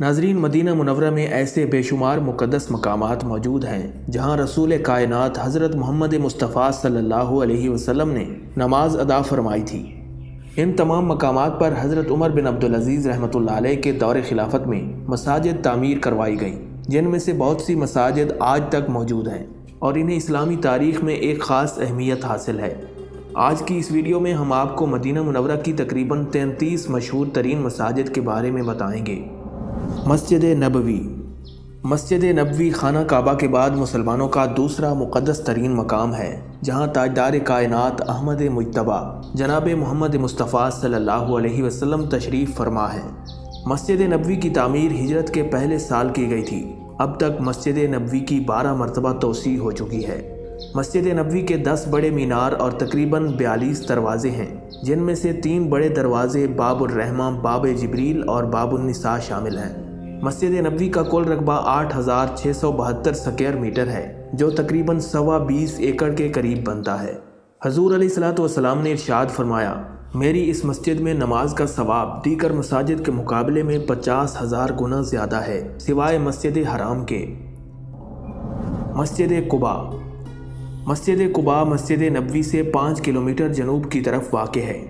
ناظرین، مدینہ منورہ میں ایسے بے شمار مقدس مقامات موجود ہیں جہاں رسول کائنات حضرت محمد مصطفیٰ صلی اللہ علیہ وسلم نے نماز ادا فرمائی تھی۔ ان تمام مقامات پر حضرت عمر بن عبدالعزیز رحمۃ اللہ علیہ کے دور خلافت میں مساجد تعمیر کروائی گئیں، جن میں سے بہت سی مساجد آج تک موجود ہیں اور انہیں اسلامی تاریخ میں ایک خاص اہمیت حاصل ہے۔ آج کی اس ویڈیو میں ہم آپ کو مدینہ منورہ کی تقریباً 33 مشہور ترین مساجد کے بارے میں بتائیں گے۔ مسجد نبوی۔ مسجد نبوی خانہ کعبہ کے بعد مسلمانوں کا دوسرا مقدس ترین مقام ہے، جہاں تاجدار کائنات احمد مجتبی جناب محمد مصطفیٰ صلی اللہ علیہ وسلم تشریف فرما ہے۔ مسجد نبوی کی تعمیر ہجرت کے پہلے سال کی گئی تھی۔ اب تک مسجد نبوی کی 12 مرتبہ توسیع ہو چکی ہے۔ مسجد نبوی کے 10 بڑے مینار اور تقریباً 42 دروازے ہیں، جن میں سے 3 بڑے دروازے باب الرحمہ، باب جبریل اور باب النساء شامل ہیں۔ مسجد نبوی کا کل رقبہ 8672 سکوائر میٹر ہے، جو تقریباً 20 ایکڑ کے قریب بنتا ہے۔ حضور علیہ الصلوۃ والسلام نے ارشاد فرمایا، میری اس مسجد میں نماز کا ثواب دیگر مساجد کے مقابلے میں 50,000 گنا زیادہ ہے، سوائے مسجد حرام کے۔ مسجد قباء۔ مسجد قباء مسجد نبوی سے 5 کلومیٹر جنوب کی طرف واقع ہے۔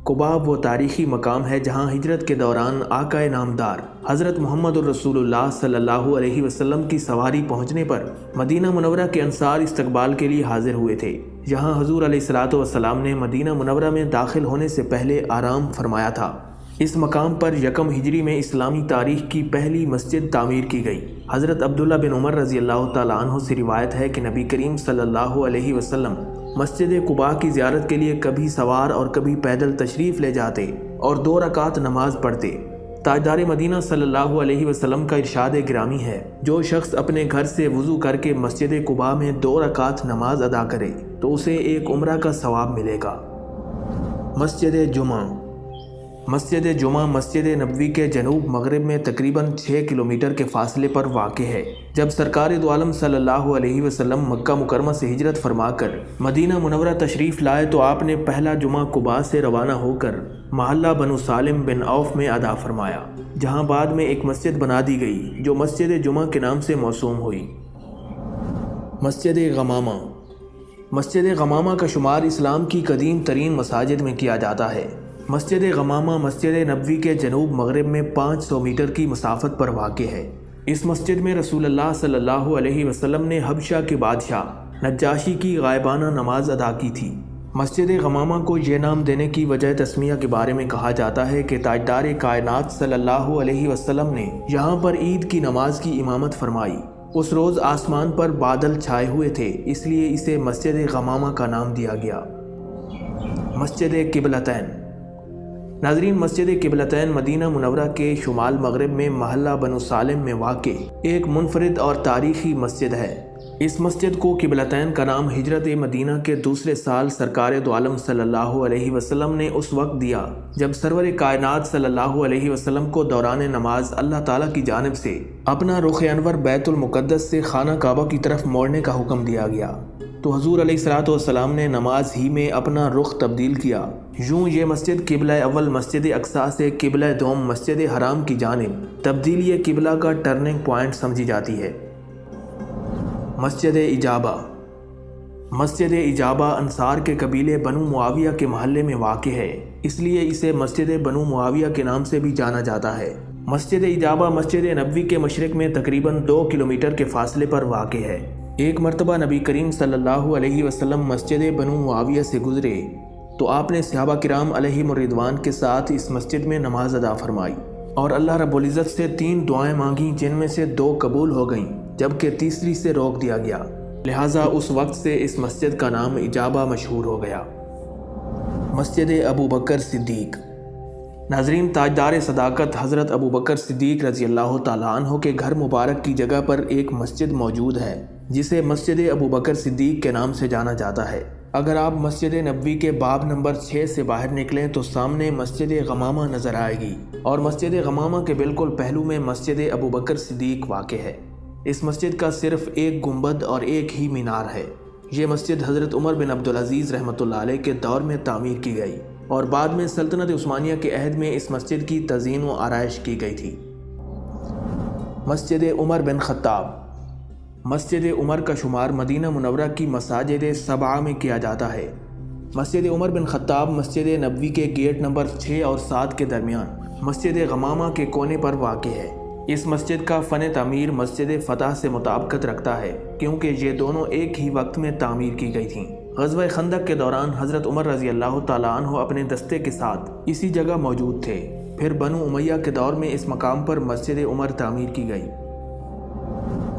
قباء وہ تاریخی مقام ہے جہاں ہجرت کے دوران آقا نامدار حضرت محمد الرسول اللہ صلی اللہ علیہ وسلم کی سواری پہنچنے پر مدینہ منورہ کے انصار استقبال کے لیے حاضر ہوئے تھے۔ یہاں حضور علیہ الصلوۃ والسلام نے مدینہ منورہ میں داخل ہونے سے پہلے آرام فرمایا تھا۔ اس مقام پر یکم ہجری میں اسلامی تاریخ کی پہلی مسجد تعمیر کی گئی۔ حضرت عبداللہ بن عمر رضی اللہ تعالیٰ عنہ سے روایت ہے کہ نبی کریم صلی اللہ علیہ وسلم مسجد قباء کی زیارت کے لیے کبھی سوار اور کبھی پیدل تشریف لے جاتے اور 2 رکعت نماز پڑھتے۔ تاجدار مدینہ صلی اللہ علیہ وسلم کا ارشاد گرامی ہے، جو شخص اپنے گھر سے وضو کر کے مسجد قباء میں 2 رکعت نماز ادا کرے تو اسے ایک عمرہ کا ثواب ملے گا۔ مسجد جمعہ۔ مسجد جمعہ مسجد نبوی کے جنوب مغرب میں تقریباً 6 کلومیٹر کے فاصلے پر واقع ہے۔ جب سرکار دو عالم صلی اللہ علیہ وسلم مکہ مکرمہ سے ہجرت فرما کر مدینہ منورہ تشریف لائے تو آپ نے پہلا جمعہ قباء سے روانہ ہو کر محلہ بنو سالم بن عوف میں ادا فرمایا، جہاں بعد میں ایک مسجد بنا دی گئی جو مسجد جمعہ کے نام سے موسوم ہوئی۔ مسجد غمامہ۔ مسجد غمامہ کا شمار اسلام کی قدیم ترین مساجد میں کیا جاتا ہے۔ مسجد غمامہ مسجد نبوی کے جنوب مغرب میں 500 میٹر کی مسافت پر واقع ہے۔ اس مسجد میں رسول اللہ صلی اللہ علیہ وسلم نے حبشہ کے بادشاہ نجاشی کی غائبانہ نماز ادا کی تھی۔ مسجد غمامہ کو یہ نام دینے کی وجہ تسمیہ کے بارے میں کہا جاتا ہے کہ تاجدار کائنات صلی اللہ علیہ وسلم نے یہاں پر عید کی نماز کی امامت فرمائی۔ اس روز آسمان پر بادل چھائے ہوئے تھے، اس لیے اسے مسجد غمامہ کا نام دیا گیا۔ مسجد قبلتین۔ ناظرین، مسجد قبلتین مدینہ منورہ کے شمال مغرب میں محلہ بنو سالم میں واقع ایک منفرد اور تاریخی مسجد ہے۔ اس مسجد کو قبلتین کا نام ہجرت مدینہ کے دوسرے سال سرکار دو عالم صلی اللہ علیہ وسلم نے اس وقت دیا جب سرور کائنات صلی اللہ علیہ وسلم کو دوران نماز اللہ تعالیٰ کی جانب سے اپنا رخ انور بیت المقدس سے خانہ کعبہ کی طرف موڑنے کا حکم دیا گیا، تو حضور علیہ الصلوۃ والسلام نے نماز ہی میں اپنا رخ تبدیل کیا۔ یوں یہ مسجد قبلہ اول مسجد اقصیٰ سے قبلہ دوم مسجد حرام کی جانب تبدیلی قبلہ کا ٹرننگ پوائنٹ سمجھی جاتی ہے۔ مسجد اجابہ۔ مسجد اجابہ انصار کے قبیلے بنو معاویہ کے محلے میں واقع ہے، اس لیے اسے مسجد بنو معاویہ کے نام سے بھی جانا جاتا ہے۔ مسجد اجابہ مسجد نبوی کے مشرق میں تقریباً 2 کلومیٹر کے فاصلے پر واقع ہے۔ ایک مرتبہ نبی کریم صلی اللہ علیہ وسلم مسجد بنو معاویہ سے گزرے تو آپ نے صحابہ کرام علیہم الرضوان کے ساتھ اس مسجد میں نماز ادا فرمائی اور اللہ رب العزت سے 3 دعائیں مانگیں، جن میں سے 2 قبول ہو گئیں جبکہ تیسری سے روک دیا گیا، لہٰذا اس وقت سے اس مسجد کا نام اجابہ مشہور ہو گیا۔ مسجد ابو بکر صدیق۔ ناظرین، تاجدار صداقت حضرت ابو بکر صدیق رضی اللہ تعالیٰ عنہ کے گھر مبارک کی جگہ پر ایک مسجد موجود ہے جسے مسجد ابو بکر صدیق کے نام سے جانا جاتا ہے۔ اگر آپ مسجد نبوی کے باب نمبر 6 سے باہر نکلیں تو سامنے مسجد غمامہ نظر آئے گی اور مسجد غمامہ کے بالکل پہلو میں مسجد ابو بکر صدیق واقع ہے۔ اس مسجد کا صرف ایک گنبد اور ایک ہی مینار ہے۔ یہ مسجد حضرت عمر بن عبدالعزیز رحمۃ اللہ علیہ کے دور میں تعمیر کی گئی اور بعد میں سلطنت عثمانیہ کے عہد میں اس مسجد کی تزئین و آرائش کی گئی تھی۔ مسجد عمر بن خطاب۔ مسجد عمر کا شمار مدینہ منورہ کی مساجد سبعہ میں کیا جاتا ہے۔ مسجد عمر بن خطاب مسجد نبوی کے گیٹ نمبر 6 اور 7 کے درمیان مسجد غمامہ کے کونے پر واقع ہے۔ اس مسجد کا فن تعمیر مسجد فتح سے مطابقت رکھتا ہے کیونکہ یہ دونوں ایک ہی وقت میں تعمیر کی گئی تھیں۔ غزوہ خندق کے دوران حضرت عمر رضی اللہ تعالیٰ عنہ اپنے دستے کے ساتھ اسی جگہ موجود تھے۔ پھر بنو امیہ کے دور میں اس مقام پر مسجد عمر تعمیر کی گئی۔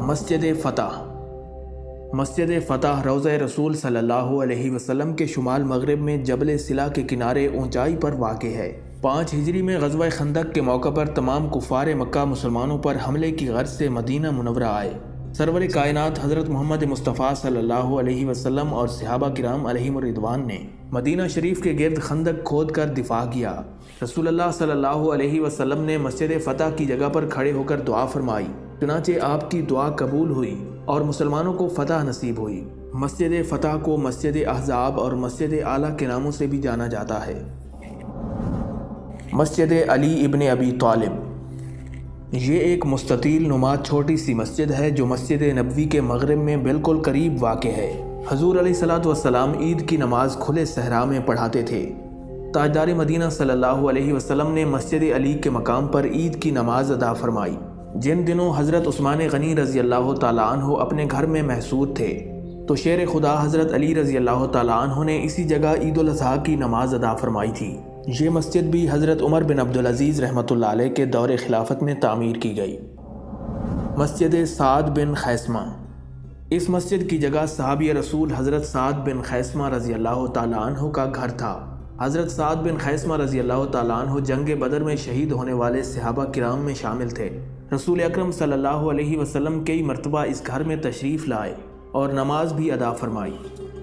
مسجد فتح۔ مسجد فتح روضہ رسول صلی اللہ علیہ وسلم کے شمال مغرب میں جبل سلا کے کنارے اونچائی پر واقع ہے۔ 5 ہجری میں غزوہ خندق کے موقع پر تمام کفار مکہ مسلمانوں پر حملے کی غرض سے مدینہ منورہ آئے۔ سرور کائنات حضرت محمد مصطفیٰ صلی اللہ علیہ وسلم اور صحابہ کرام علیہم الرضوان نے مدینہ شریف کے گرد خندق کھود کر دفاع کیا۔ رسول اللہ صلی اللہ علیہ وسلم نے مسجد فتح کی جگہ پر کھڑے ہو کر دعا فرمائی، چنانچہ آپ کی دعا قبول ہوئی اور مسلمانوں کو فتح نصیب ہوئی۔ مسجد فتح کو مسجد احزاب اور مسجد اعلیٰ کے ناموں سے بھی جانا جاتا ہے۔ مسجد علی ابن ابی طالب۔ یہ ایک مستطیل نما چھوٹی سی مسجد ہے جو مسجد نبوی کے مغرب میں بالکل قریب واقع ہے۔ حضور علیہ الصلوۃ والسلام عید کی نماز کھلے صحرا میں پڑھاتے تھے۔ تاجدار مدینہ صلی اللہ علیہ وسلم نے مسجد علی کے مقام پر عید کی نماز ادا فرمائی۔ جن دنوں حضرت عثمان غنی رضی اللہ تعالیٰ عنہ اپنے گھر میں محصور تھے تو شیر خدا حضرت علی رضی اللہ تعالیٰ عنہ نے اسی جگہ عید الاضحیٰ کی نماز ادا فرمائی تھی۔ یہ مسجد بھی حضرت عمر بن عبدالعزیز رحمۃ اللہ علیہ کے دور خلافت میں تعمیر کی گئی۔ مسجد سعد بن خیثمہ۔ اس مسجد کی جگہ صحابی رسول حضرت سعد بن خیثمہ رضی اللہ تعالیٰ عنہ کا گھر تھا۔ حضرت سعد بن خیثمہ رضی اللہ تعالیٰ عنہ جنگ بدر میں شہید ہونے والے صحابہ کرام میں شامل تھے۔ رسول اکرم صلی اللہ علیہ وسلم کئی مرتبہ اس گھر میں تشریف لائے اور نماز بھی ادا فرمائی۔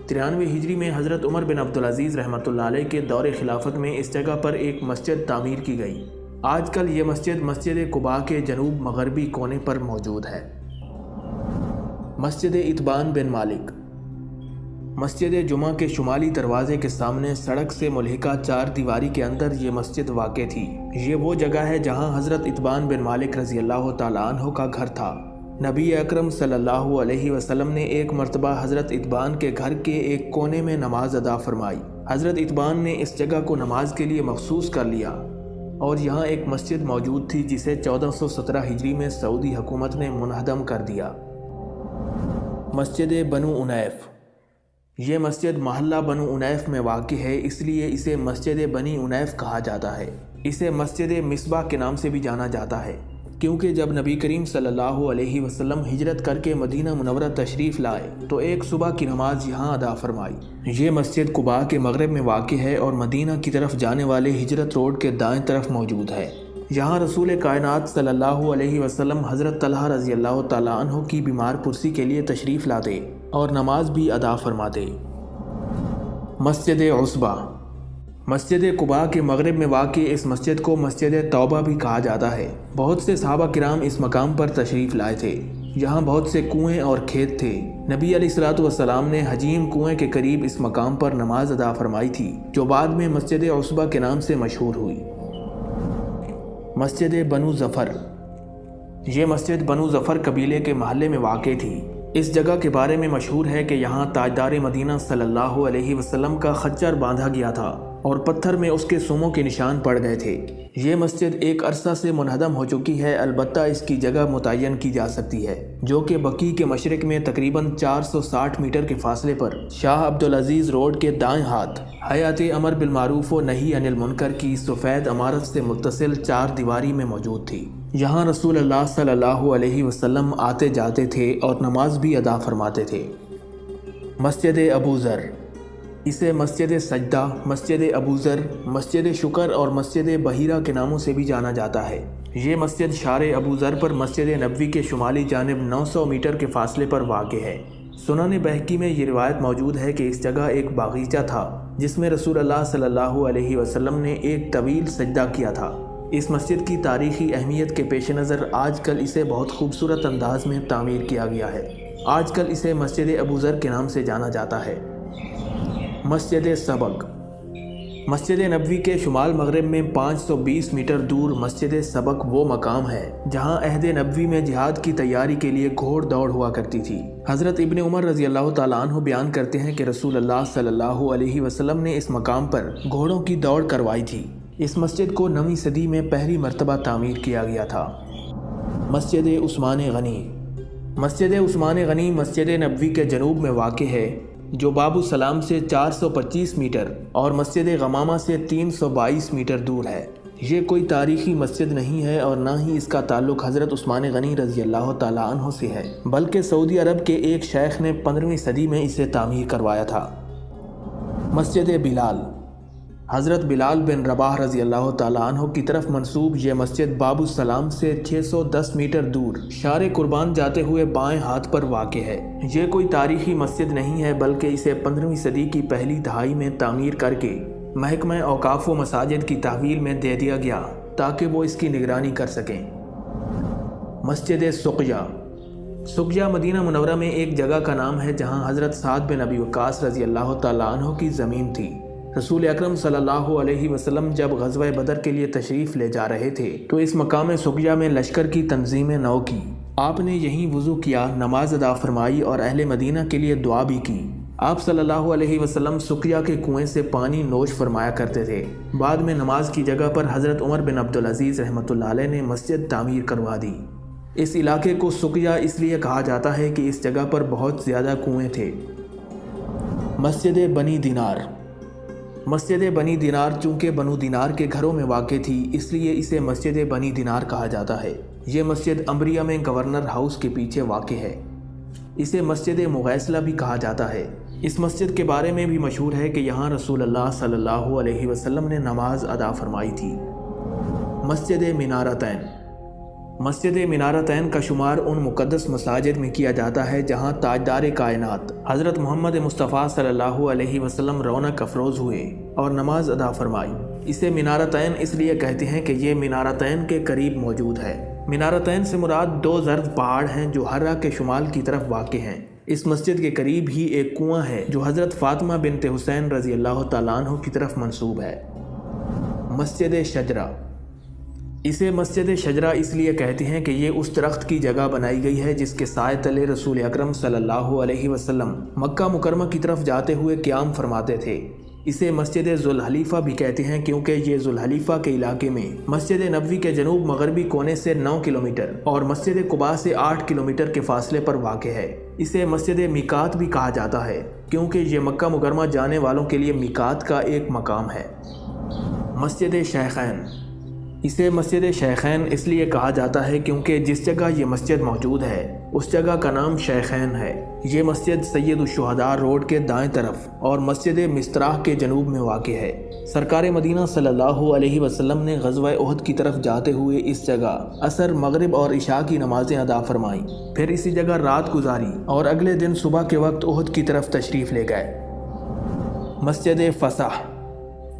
93 ہجری میں حضرت عمر بن عبدالعزیز رحمۃ اللہ علیہ کے دور خلافت میں اس جگہ پر ایک مسجد تعمیر کی گئی۔ آج کل یہ مسجد مسجد قباء کے جنوب مغربی کونے پر موجود ہے۔ مسجد اتبان بن مالک۔ مسجد جمعہ کے شمالی دروازے کے سامنے سڑک سے ملحقہ 4 دیواری کے اندر یہ مسجد واقع تھی۔ یہ وہ جگہ ہے جہاں حضرت اتبان بن مالک رضی اللہ تعالیٰ عنہ کا گھر تھا۔ نبی اکرم صلی اللہ علیہ وسلم نے ایک مرتبہ حضرت اتبان کے گھر کے ایک کونے میں نماز ادا فرمائی۔ حضرت اتبان نے اس جگہ کو نماز کے لیے مخصوص کر لیا اور یہاں ایک مسجد موجود تھی جسے 1417 ہجری میں سعودی حکومت نے منہدم کر دیا۔ مسجد بنو انیف۔ یہ مسجد محلہ بنو انیف میں واقع ہے، اس لیے اسے مسجد بنی انیف کہا جاتا ہے۔ اسے مسجد مصباح کے نام سے بھی جانا جاتا ہے کیونکہ جب نبی کریم صلی اللہ علیہ وسلم ہجرت کر کے مدینہ منورہ تشریف لائے تو ایک صبح کی نماز یہاں ادا فرمائی۔ یہ مسجد قباء کے مغرب میں واقع ہے اور مدینہ کی طرف جانے والے ہجرت روڈ کے دائیں طرف موجود ہے۔ یہاں رسول کائنات صلی اللہ علیہ وسلم حضرت طلحہ رضی اللہ تعالیٰ عنہ کی بیمار پرسی کے لیے تشریف لاتے اور نماز بھی ادا فرماتے۔ مسجد عصبہ۔ مسجد قباء کے مغرب میں واقع اس مسجد کو مسجد توبہ بھی کہا جاتا ہے۔ بہت سے صحابہ کرام اس مقام پر تشریف لائے تھے۔ یہاں بہت سے کنویں اور کھیت تھے۔ نبی علیہ الصلوۃ والسلام نے حجیم کنویں کے قریب اس مقام پر نماز ادا فرمائی تھی جو بعد میں مسجد عصبہ کے نام سے مشہور ہوئی۔ مسجد بنو ظفر۔ یہ مسجد بنو ظفر قبیلے کے محلے میں واقع تھی۔ اس جگہ کے بارے میں مشہور ہے کہ یہاں تاجدار مدینہ صلی اللہ علیہ وسلم کا خچر باندھا گیا تھا اور پتھر میں اس کے سوموں کے نشان پڑ گئے تھے۔ یہ مسجد ایک عرصہ سے منہدم ہو چکی ہے، البتہ اس کی جگہ متعین کی جا سکتی ہے جو کہ بقیع کے مشرق میں تقریباً 460 میٹر کے فاصلے پر شاہ عبدالعزیز روڈ کے دائیں ہاتھ حیات امر بالمعروف و نہی عن المنکر کی سفید عمارت سے متصل 4 دیواری میں موجود تھی۔ یہاں رسول اللہ صلی اللہ علیہ وسلم آتے جاتے تھے اور نماز بھی ادا فرماتے تھے۔ مسجد ابو ذر۔ اسے مسجد سجدہ، مسجد ابو ذر، مسجد شکر اور مسجد بحیرہ کے ناموں سے بھی جانا جاتا ہے۔ یہ مسجد شارع ابو ذر پر مسجد نبوی کے شمالی جانب 900 میٹر کے فاصلے پر واقع ہے۔ سنن بہقی میں یہ روایت موجود ہے کہ اس جگہ ایک باغیچہ تھا جس میں رسول اللہ صلی اللہ علیہ وسلم نے ایک طویل سجدہ کیا تھا۔ اس مسجد کی تاریخی اہمیت کے پیش نظر آج کل اسے بہت خوبصورت انداز میں تعمیر کیا گیا ہے۔ آج کل اسے مسجد ابو ذر کے نام سے جانا جاتا ہے۔ مسجد سبق۔ مسجد نبوی کے شمال مغرب میں 520 میٹر دور مسجد سبق وہ مقام ہے جہاں عہد نبوی میں جہاد کی تیاری کے لیے گھوڑ دوڑ ہوا کرتی تھی۔ حضرت ابن عمر رضی اللہ تعالیٰ عنہ بیان کرتے ہیں کہ رسول اللہ صلی اللہ علیہ وسلم نے اس مقام پر گھوڑوں کی دوڑ کروائی تھی۔ اس مسجد کو 9ویں صدی میں پہلی مرتبہ تعمیر کیا گیا تھا۔ مسجد عثمان غنی۔ مسجد عثمان غنی مسجد نبوی کے جنوب میں واقع ہے جو باب السلام سے 425 میٹر اور مسجد غمامہ سے 322 میٹر دور ہے۔ یہ کوئی تاریخی مسجد نہیں ہے اور نہ ہی اس کا تعلق حضرت عثمان غنی رضی اللہ تعالیٰ عنہ سے ہے، بلکہ سعودی عرب کے ایک شیخ نے 15ویں صدی میں اسے تعمیر کروایا تھا۔ مسجد بلال۔ حضرت بلال بن رباح رضی اللہ تعالیٰ عنہ کی طرف منسوب یہ مسجد باب السلام سے 610 میٹر دور شار قربان جاتے ہوئے بائیں ہاتھ پر واقع ہے۔ یہ کوئی تاریخی مسجد نہیں ہے بلکہ اسے 15ویں صدی کی پہلی دہائی میں تعمیر کر کے محکمہ اوقاف و مساجد کی تحویل میں دے دیا گیا تاکہ وہ اس کی نگرانی کر سکیں۔ مسجد سقیہ۔ سقیہ مدینہ منورہ میں ایک جگہ کا نام ہے جہاں حضرت سعد بن ابی وقاص رضی اللہ تعالیٰ عنہ کی زمین تھی۔ رسول اکرم صلی اللہ علیہ وسلم جب غزوہ بدر کے لیے تشریف لے جا رہے تھے تو اس مقام سقیہ میں لشکر کی تنظیم نو کی۔ آپ نے یہیں وضو کیا، نماز ادا فرمائی اور اہل مدینہ کے لیے دعا بھی کی۔ آپ صلی اللہ علیہ وسلم سقیہ کے کنویں سے پانی نوش فرمایا کرتے تھے۔ بعد میں نماز کی جگہ پر حضرت عمر بن عبدالعزیز رحمۃ اللہ علیہ نے مسجد تعمیر کروا دی۔ اس علاقے کو سقیہ اس لیے کہا جاتا ہے کہ اس جگہ پر بہت زیادہ کنویں تھے۔ مسجد بنی دینار۔ مسجد بنی دینار چونکہ بنو دینار کے گھروں میں واقع تھی اس لیے اسے مسجد بنی دینار کہا جاتا ہے۔ یہ مسجد امبریہ میں گورنر ہاؤس کے پیچھے واقع ہے۔ اسے مسجد مغیثلہ بھی کہا جاتا ہے۔ اس مسجد کے بارے میں بھی مشہور ہے کہ یہاں رسول اللہ صلی اللہ علیہ وسلم نے نماز ادا فرمائی تھی۔ مسجد منارتین۔ مسجد منارتین کا شمار ان مقدس مساجد میں کیا جاتا ہے جہاں تاجدار کائنات حضرت محمد مصطفیٰ صلی اللہ علیہ وسلم رونق افروز ہوئے اور نماز ادا فرمائی۔ اسے منارتین اس لیے کہتے ہیں کہ یہ منارتین کے قریب موجود ہے۔ منارتین سے مراد 2 زرد پہاڑ ہیں جو حرہ کے شمال کی طرف واقع ہیں۔ اس مسجد کے قریب ہی ایک کنواں ہے جو حضرت فاطمہ بنت حسین رضی اللہ تعالیٰ عنہ کی طرف منسوب ہے۔ مسجد شجرہ۔ اسے مسجد شجرہ اس لیے کہتے ہیں کہ یہ اس درخت کی جگہ بنائی گئی ہے جس کے سائے تلے رسول اکرم صلی اللہ علیہ وسلم مکہ مکرمہ کی طرف جاتے ہوئے قیام فرماتے تھے۔ اسے مسجد ذوالحلیفہ بھی کہتے ہیں کیونکہ یہ ذوالحلیفہ کے علاقے میں مسجد نبوی کے جنوب مغربی کونے سے 9 کلومیٹر اور مسجد قباء سے 8 کلومیٹر کے فاصلے پر واقع ہے۔ اسے مسجد میقات بھی کہا جاتا ہے کیونکہ یہ مکہ مکرمہ جانے والوں کے لیے میقات کا ایک مقام ہے۔ مسجد شیخین۔ اسے مسجد شیخین اس لیے کہا جاتا ہے کیونکہ جس جگہ یہ مسجد موجود ہے اس جگہ کا نام شیخین ہے۔ یہ مسجد سید الشہداء روڈ کے دائیں طرف اور مسجد مستراح کے جنوب میں واقع ہے۔ سرکار مدینہ صلی اللہ علیہ وسلم نے غزوہ احد کی طرف جاتے ہوئے اس جگہ عصر، مغرب اور عشاء کی نمازیں ادا فرمائیں، پھر اسی جگہ رات گزاری اور اگلے دن صبح کے وقت احد کی طرف تشریف لے گئے۔ مسجد فسح۔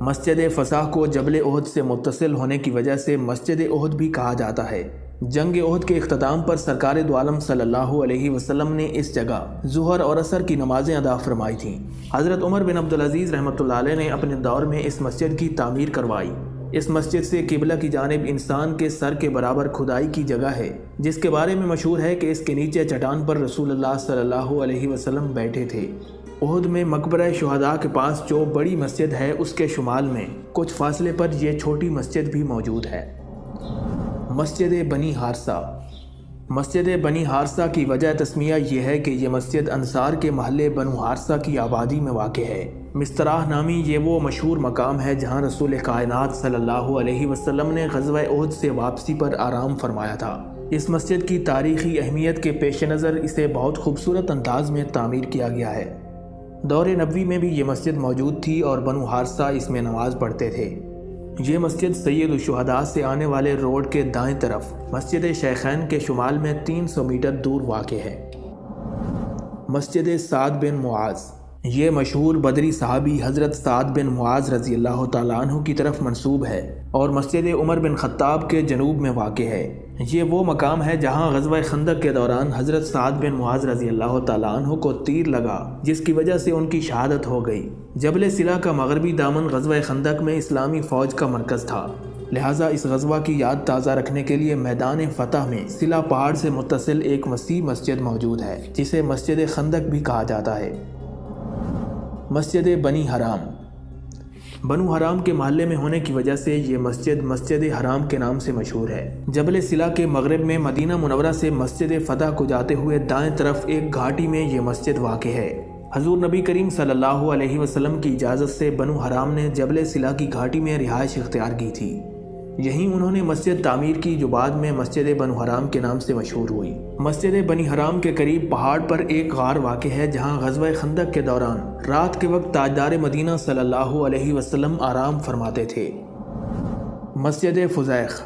مسجد فسح کو جبل احد سے متصل ہونے کی وجہ سے مسجد احد بھی کہا جاتا ہے۔ جنگ احد کے اختتام پر سرکار دو عالم صلی اللہ علیہ وسلم نے اس جگہ ظہر اور عصر کی نمازیں ادا فرمائی تھیں۔ حضرت عمر بن عبدالعزیز رحمۃ اللہ علیہ نے اپنے دور میں اس مسجد کی تعمیر کروائی۔ اس مسجد سے قبلہ کی جانب انسان کے سر کے برابر کھدائی کی جگہ ہے جس کے بارے میں مشہور ہے کہ اس کے نیچے چٹان پر رسول اللہ صلی اللہ علیہ وسلم بیٹھے تھے۔ احد میں مقبرہ شہداء کے پاس جو بڑی مسجد ہے اس کے شمال میں کچھ فاصلے پر یہ چھوٹی مسجد بھی موجود ہے۔ مسجد بنی حارثہ۔ مسجد بنی حارثہ کی وجہ تسمیہ یہ ہے کہ یہ مسجد انصار کے محلے بنو حارثہ کی آبادی میں واقع ہے۔ مستراح نامی یہ وہ مشہور مقام ہے جہاں رسول کائنات صلی اللہ علیہ وسلم نے غزوہ احد سے واپسی پر آرام فرمایا تھا۔ اس مسجد کی تاریخی اہمیت کے پیش نظر اسے بہت خوبصورت انداز میں تعمیر کیا گیا ہے۔ دور نبوی میں بھی یہ مسجد موجود تھی اور بنو حارثہ اس میں نماز پڑھتے تھے۔ یہ مسجد سید الشہداء سے آنے والے روڈ کے دائیں طرف مسجد شیخین کے شمال میں 300 میٹر دور واقع ہے۔ مسجد سعد بن معاذ۔ یہ مشہور بدری صحابی حضرت سعد بن معاذ رضی اللہ تعالیٰ عنہ کی طرف منسوب ہے اور مسجد عمر بن خطاب کے جنوب میں واقع ہے۔ یہ وہ مقام ہے جہاں غزوہ خندق کے دوران حضرت سعد بن معاذ رضی اللہ تعالیٰ عنہ کو تیر لگا، جس کی وجہ سے ان کی شہادت ہو گئی۔ جبل سلا کا مغربی دامن غزوہ خندق میں اسلامی فوج کا مرکز تھا، لہٰذا اس غزوہ کی یاد تازہ رکھنے کے لیے میدان فتح میں سلا پہاڑ سے متصل ایک وسیع مسجد موجود ہے، جسے مسجد خندق بھی کہا جاتا ہے۔ مسجد بنی حرام۔ بنو حرام کے محلے میں ہونے کی وجہ سے یہ مسجد مسجد حرام کے نام سے مشہور ہے۔ جبل سلا کے مغرب میں مدینہ منورہ سے مسجد فتح کو جاتے ہوئے دائیں طرف ایک گھاٹی میں یہ مسجد واقع ہے۔ حضور نبی کریم صلی اللہ علیہ وسلم کی اجازت سے بنو حرام نے جبل سلا کی گھاٹی میں رہائش اختیار کی تھی۔ یہیں انہوں نے مسجد تعمیر کی جو بعد میں مسجد بنو حرام کے نام سے مشہور ہوئی۔ مسجد بنی حرام کے قریب پہاڑ پر ایک غار واقع ہے جہاں غزوہ خندق کے دوران رات کے وقت تاجدار مدینہ صلی اللہ علیہ وسلم آرام فرماتے تھے۔ مسجد فزیخ۔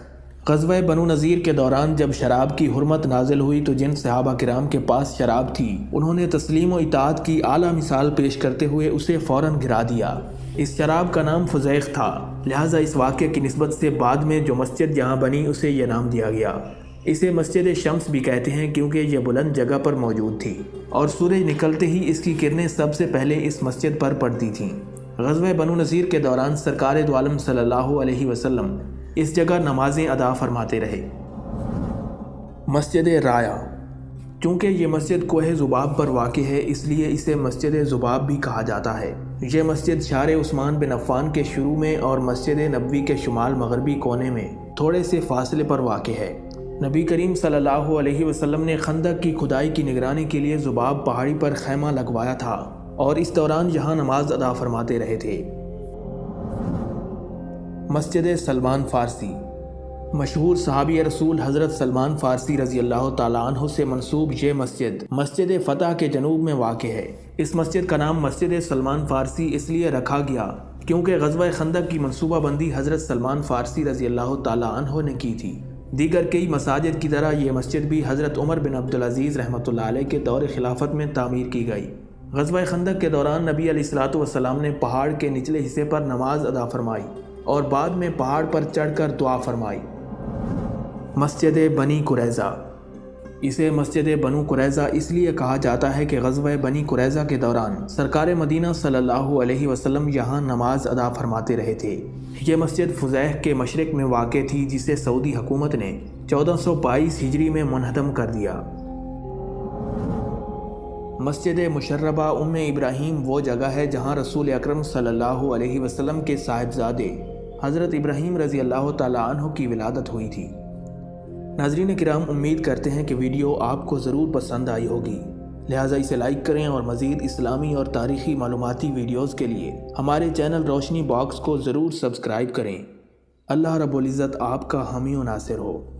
غزوہ بنو نذیر کے دوران جب شراب کی حرمت نازل ہوئی تو جن صحابہ کرام کے پاس شراب تھی انہوں نے تسلیم و اطاعت کی اعلیٰ مثال پیش کرتے ہوئے اسے فوراً گرا دیا۔ اس شراب کا نام فزیخ تھا، لہٰذا اس واقعے کی نسبت سے بعد میں جو مسجد یہاں بنی اسے یہ نام دیا گیا۔ اسے مسجد شمس بھی کہتے ہیں کیونکہ یہ بلند جگہ پر موجود تھی اور سورج نکلتے ہی اس کی کرنیں سب سے پہلے اس مسجد پر پڑتی تھیں۔ غزوہ بنو نذیر کے دوران سرکار دو عالم صلی اللہ علیہ وسلم اس جگہ نمازیں ادا فرماتے رہے۔ مسجد رایا۔ چونکہ یہ مسجد کوہ ذباب پر واقع ہے اس لیے اسے مسجد ذباب بھی کہا جاتا ہے۔ یہ مسجد شارع عثمان بن عفان کے شروع میں اور مسجد نبوی کے شمال مغربی کونے میں تھوڑے سے فاصلے پر واقع ہے۔ نبی کریم صلی اللہ علیہ وسلم نے خندق کی کھدائی کی نگرانی کے لیے ذباب پہاڑی پر خیمہ لگوایا تھا اور اس دوران یہاں نماز ادا فرماتے رہے تھے۔ مسجد سلمان فارسی۔ مشہور صحابی رسول حضرت سلمان فارسی رضی اللہ تعالیٰ عنہ سے منسوب یہ مسجد مسجد فتح کے جنوب میں واقع ہے۔ اس مسجد کا نام مسجد سلمان فارسی اس لیے رکھا گیا کیونکہ غزوہ خندق کی منصوبہ بندی حضرت سلمان فارسی رضی اللہ تعالیٰ عنہ نے کی تھی۔ دیگر کئی مساجد کی طرح یہ مسجد بھی حضرت عمر بن عبدالعزیز رحمۃ اللہ علیہ کے دور خلافت میں تعمیر کی گئی۔ غزوہ خندق کے دوران نبی علیہ الصلوۃ والسلام نے پہاڑ کے نچلے حصے پر نماز ادا فرمائی اور بعد میں پہاڑ پر چڑھ کر دعا فرمائی۔ مسجد بنی قریظہ۔ اسے مسجد بنو قریظہ اس لیے کہا جاتا ہے کہ غزوہ بنی قریظہ کے دوران سرکار مدینہ صلی اللہ علیہ وسلم یہاں نماز ادا فرماتے رہے تھے۔ یہ مسجد فزیخ کے مشرق میں واقع تھی جسے سعودی حکومت نے 1422 ہجری میں منہدم کر دیا۔ مسجد مشربہ ام ابراہیم وہ جگہ ہے جہاں رسول اکرم صلی اللہ علیہ وسلم کے صاحبزادے حضرت ابراہیم رضی اللہ تعالیٰ عنہ کی ولادت ہوئی تھی۔ ناظرین کرام، امید کرتے ہیں کہ ویڈیو آپ کو ضرور پسند آئی ہوگی، لہٰذا اسے لائک کریں اور مزید اسلامی اور تاریخی معلوماتی ویڈیوز کے لیے ہمارے چینل روشنی باکس کو ضرور سبسکرائب کریں۔ اللہ رب العزت آپ کا حامی و ناصر ہو۔